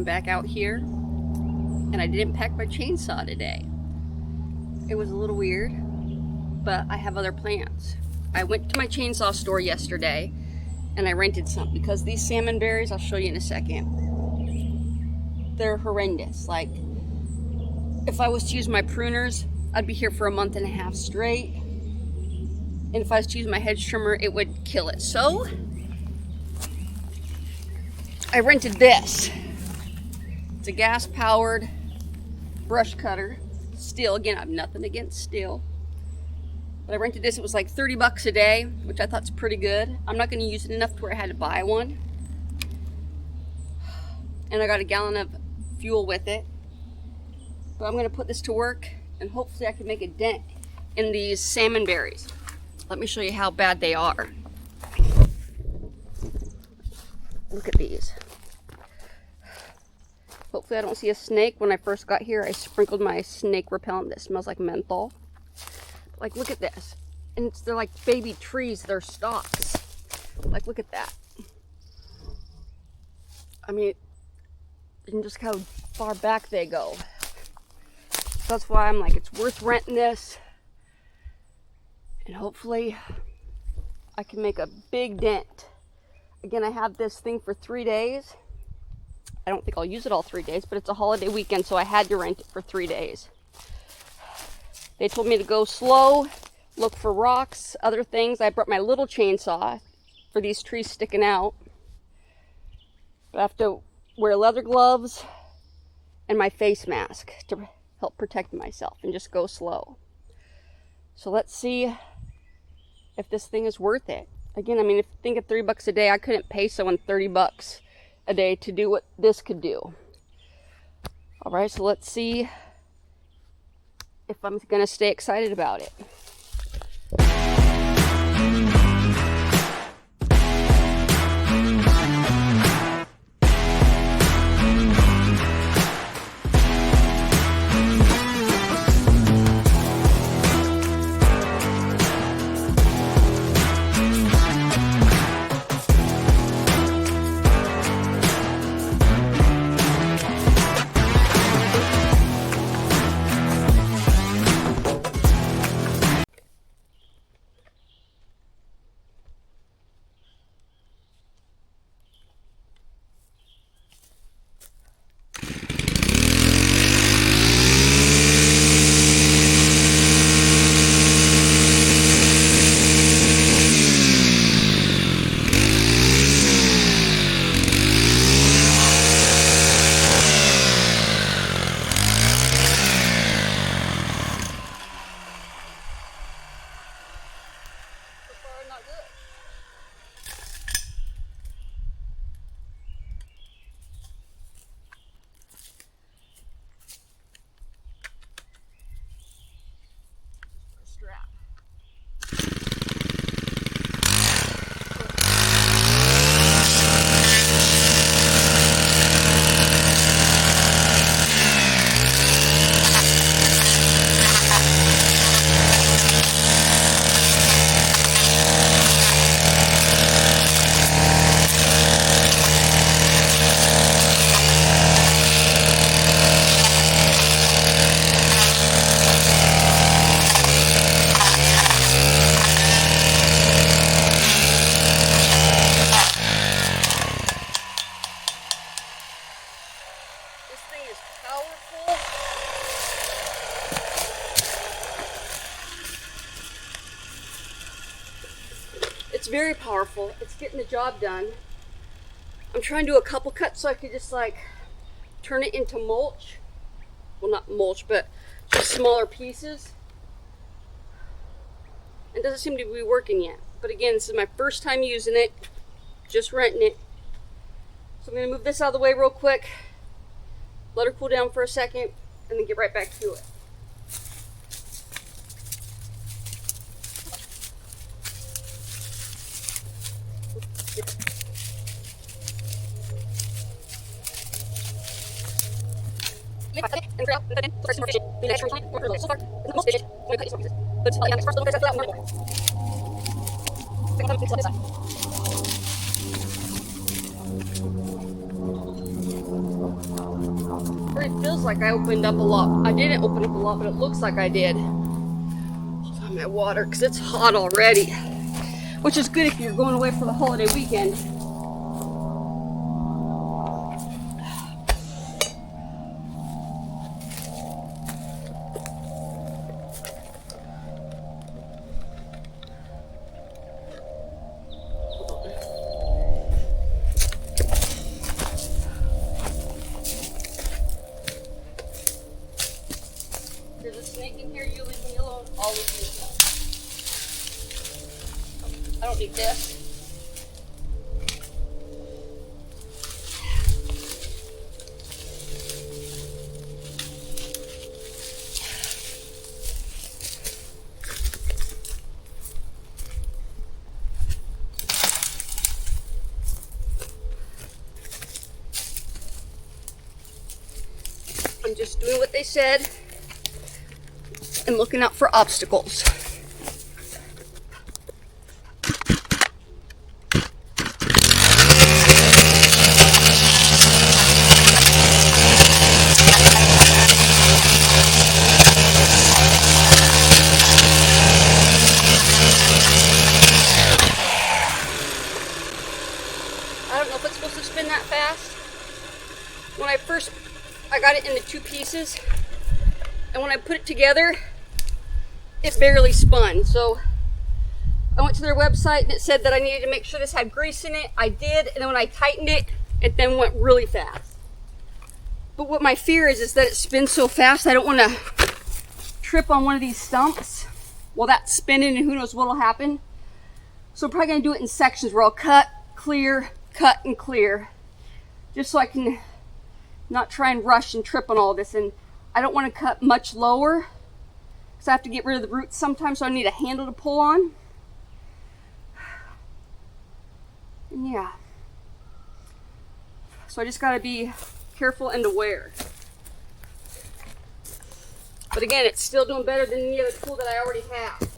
I'm back out here, and I didn't pack my chainsaw today. It was a little weird, but I have other plans. I went to my chainsaw store yesterday, and I rented some because these salmonberries, I'll show you in a second, they're horrendous. Like, if I was to use my pruners, I'd be here for a month and a half straight. And if I was to use my hedge trimmer, it would kill it. So, I rented this. It's a gas-powered brush cutter. Stihl, again, I have nothing against Stihl. But I rented this, it was like 30 bucks a day, which I thought's pretty good. I'm not gonna use it enough to where I had to buy one. And I got a gallon of fuel with it. But I'm gonna put this to work, and hopefully I can make a dent in these salmonberries. Let me show you how bad they are. Look at these. Hopefully I don't see a snake. When I first got here, I sprinkled my snake repellent that smells like menthol. Like, look at this. And they're like baby trees, they're stalks. Like, look at that. I mean, and just how far back they go. That's why I'm like, it's worth renting this. And hopefully I can make a big dent. Again, I have this thing for 3 days. I don't think I'll use it all 3 days, but it's a holiday weekend, so I had to rent it for 3 days. They told me to go slow, look for rocks, other things. I brought my little chainsaw for these trees sticking out. But I have to wear leather gloves and my face mask to help protect myself and just go slow. So let's see if this thing is worth it. Again, I mean, if you think of $3 a day, I couldn't pay someone 30 bucks a day to do what this could do. All right, so let's see if I'm gonna stay excited about it. It's very powerful. It's getting the job done. I'm trying to do a couple cuts so I could just like turn it into mulch. Well, not mulch, but just smaller pieces. It doesn't seem to be working yet. But again, this is my first time using it. Just renting it. So I'm gonna move this out of the way real quick. Let her cool down for a second and then get right back to it. Or it feels like I opened up a lot. I didn't open up a lot, but it looks like I did. Hold on my water, because it's hot already. Which is good if you're going away for the holiday weekend. There's a snake in here, you leave me alone. I'll leave you alone. I don't need this. I'm just doing what they said and looking out for obstacles. I don't know if it's supposed to spin that fast. When I got it into 2 pieces, and when I put it together, it barely spun. So I went to their website and it said that I needed to make sure this had grease in it. I did, and then when I tightened it, it then went really fast. But what my fear is that it spins so fast, I don't want to trip on one of these stumps while that's spinning, and who knows what'll happen. So I'm probably going to do it in sections where I'll cut, clear, cut, and clear, just so I can not try and rush and trip on all this. And I don't want to cut much lower because I have to get rid of the roots sometimes, so I need a handle to pull on. And yeah, so I just got to be careful and aware. But again, it's still doing better than any other tool that I already have.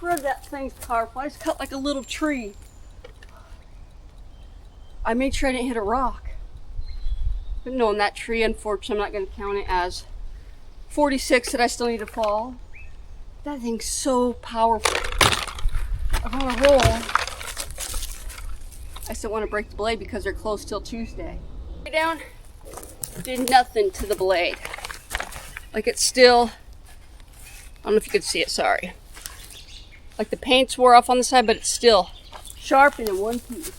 swear that thing's powerful. I just cut like a little tree. I made sure I didn't hit a rock. But no, in that tree, unfortunately, I'm not going to count it as 46 that I still need to fall. That thing's so powerful. I'm on a roll. I still want to break the blade because they're closed till Tuesday. Down, did nothing to the blade. Like it's still, I don't know if you could see it, sorry. Like the paint's wore off on the side, but it's still sharp and in one piece.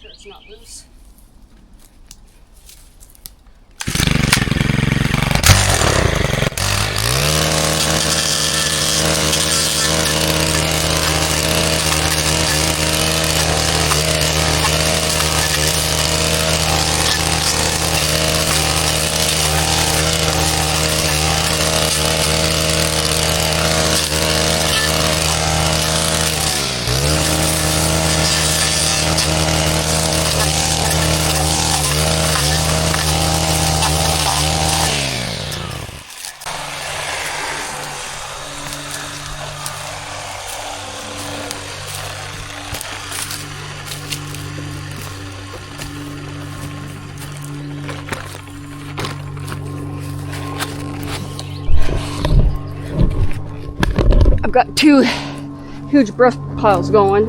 It's not loose. I've got two huge brush piles going.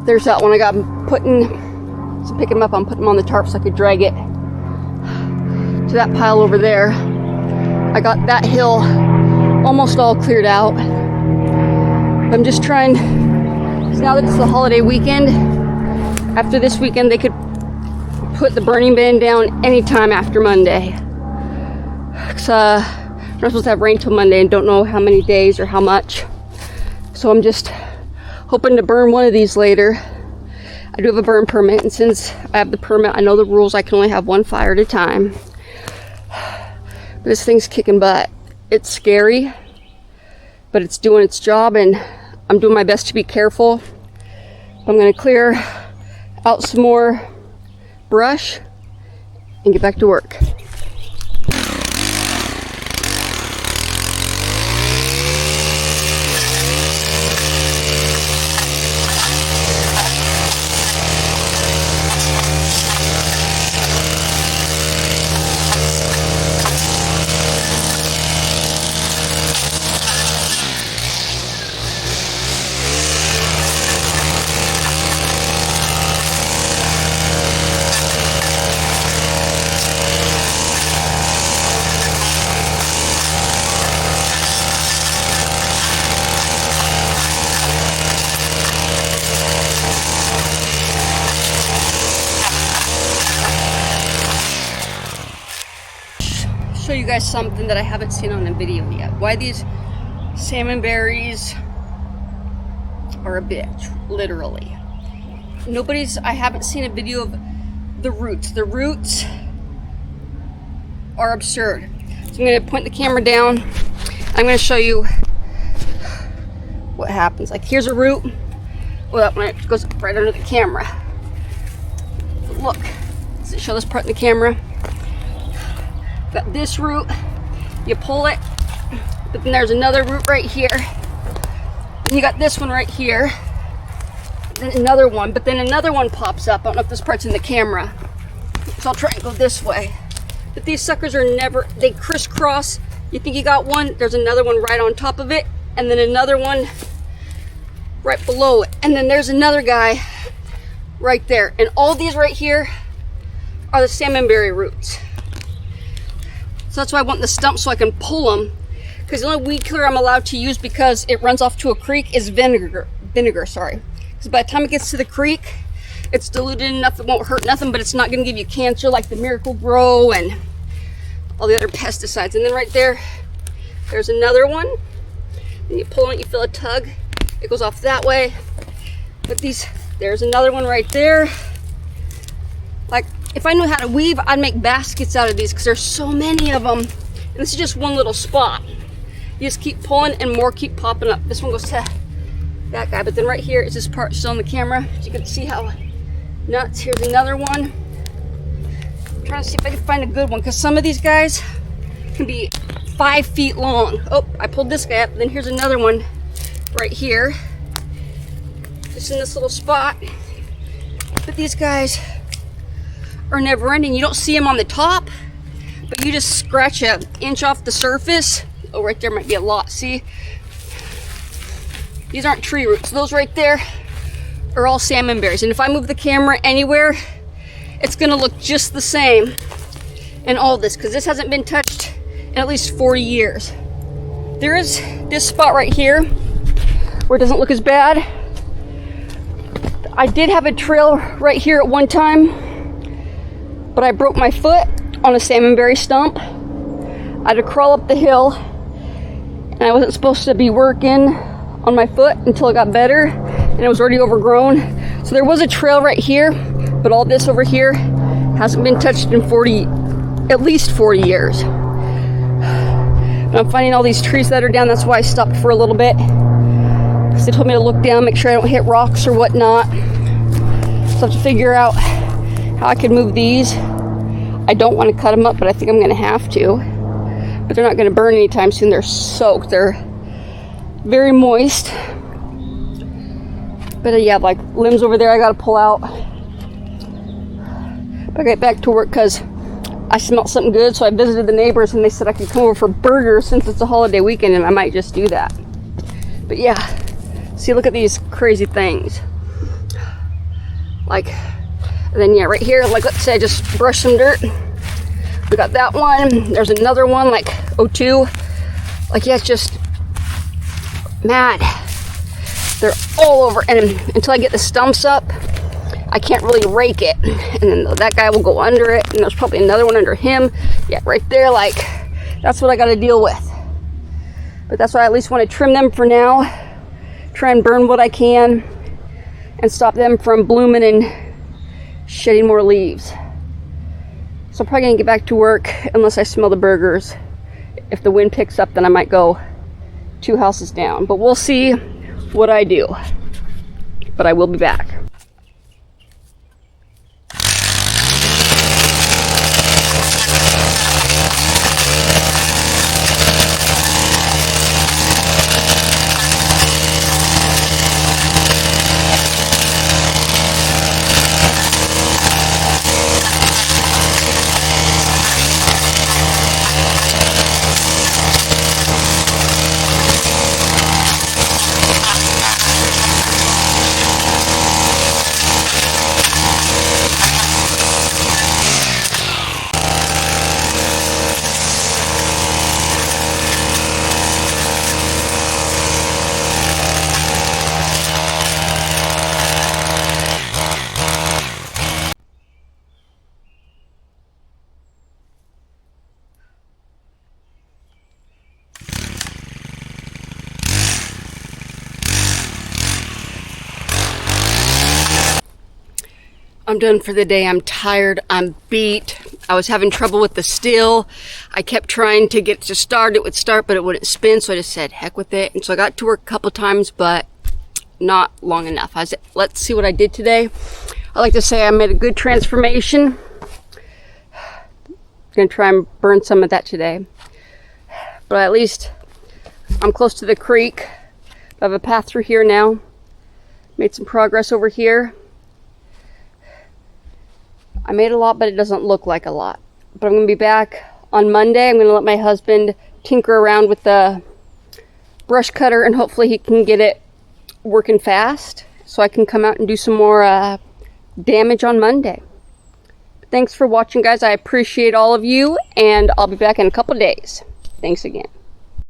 There's that one I got putting, so picking them up, I'm putting them on the tarp so I could drag it to that pile over there. I got that hill almost all cleared out. I'm just trying, because now that it's the holiday weekend, after this weekend they could put the burning bin down anytime after Monday. We're not supposed to have rain till Monday and don't know how many days or how much. So I'm just hoping to burn one of these later. I do have a burn permit, and since I have the permit, I know the rules. I can only have one fire at a time. But this thing's kicking butt. It's scary, but it's doing its job, and I'm doing my best to be careful. I'm going to clear out some more brush and get back to work. Show you guys something that I haven't seen on a video yet. Why these salmonberries are a bitch, literally. I haven't seen a video of the roots. The roots are absurd. So I'm going to point the camera down. I'm going to show you what happens. Like here's a root. Well, when it goes right under the camera. But look, does it show this part in the camera? Got this root, you pull it, but then there's another root right here. And you got this one right here. Then another one, but then another one pops up. I don't know if this part's in the camera. So I'll try and go this way. But these suckers are never, they crisscross. You think you got one, there's another one right on top of it, and then another one right below it. And then there's another guy right there. And all these right here are the salmonberry roots. So that's why I want the stump so I can pull them. Because the only weed killer I'm allowed to use because it runs off to a creek is vinegar, sorry. Because by the time it gets to the creek, it's diluted enough, it won't hurt nothing, but it's not gonna give you cancer like the Miracle Grow and all the other pesticides. And then right there, there's another one. And you pull on it, you feel a tug. It goes off that way. But there's another one right there. Like, if I knew how to weave, I'd make baskets out of these because there's so many of them. And this is just one little spot. You just keep pulling and more keep popping up. This one goes to that guy, but then right here is this part still on the camera. So you can see how nuts. Here's another one. I'm trying to see if I can find a good one because some of these guys can be 5 feet long. Oh, I pulled this guy up. Then here's another one right here. Just in this little spot. But these guys are never ending. You don't see them on the top, but you just scratch an inch off the surface. Oh, right there might be a lot. See? These aren't tree roots. Those right there are all salmonberries. And if I move the camera anywhere, it's gonna look just the same in all this, because this hasn't been touched in at least 40 years. There is this spot right here where it doesn't look as bad. I did have a trail right here at one time, but I broke my foot on a salmonberry stump. I had to crawl up the hill, and I wasn't supposed to be working on my foot until it got better, and it was already overgrown. So there was a trail right here, but all this over here hasn't been touched in at least 40 years. And I'm finding all these trees that are down. That's why I stopped for a little bit, because they told me to look down, make sure I don't hit rocks or whatnot. So I have to figure out how I can move these. I don't want to cut them up, but I think I'm going to have to. But they're not going to burn anytime soon. They're soaked. They're very moist. But yeah, like limbs over there I got to pull out. But I got back to work because I smelled something good, so I visited the neighbors and they said I could come over for burgers since it's a holiday weekend, and I might just do that. But yeah, see, look at these crazy things. Like, and then yeah, right here, like let's say I just brushed some dirt. We got that one. There's another one, like O2. Like, yeah, it's just mad. They're all over, and until I get the stumps up, I can't really rake it. And then that guy will go under it, and there's probably another one under him. Yeah, right there, like, that's what I got to deal with. But that's why I at least want to trim them for now. Try and burn what I can and stop them from blooming and shedding more leaves. So I'm probably going to get back to work unless I smell the burgers. If the wind picks up, then I might go 2 houses down. But we'll see what I do. But I will be back. I'm done for the day. I'm tired. I'm beat. I was having trouble with the Stihl. I kept trying to get it to start. It would start, but it wouldn't spin. So I just said, heck with it. And so I got to work a couple times, but not long enough. I said, let's see what I did today. I like to say I made a good transformation. I'm going to try and burn some of that today. But at least I'm close to the creek. I have a path through here now. Made some progress over here. I made a lot, but it doesn't look like a lot. But I'm going to be back on Monday. I'm going to let my husband tinker around with the brush cutter, and hopefully he can get it working fast so I can come out and do some more damage on Monday. Thanks for watching, guys. I appreciate all of you, and I'll be back in a couple days. Thanks again.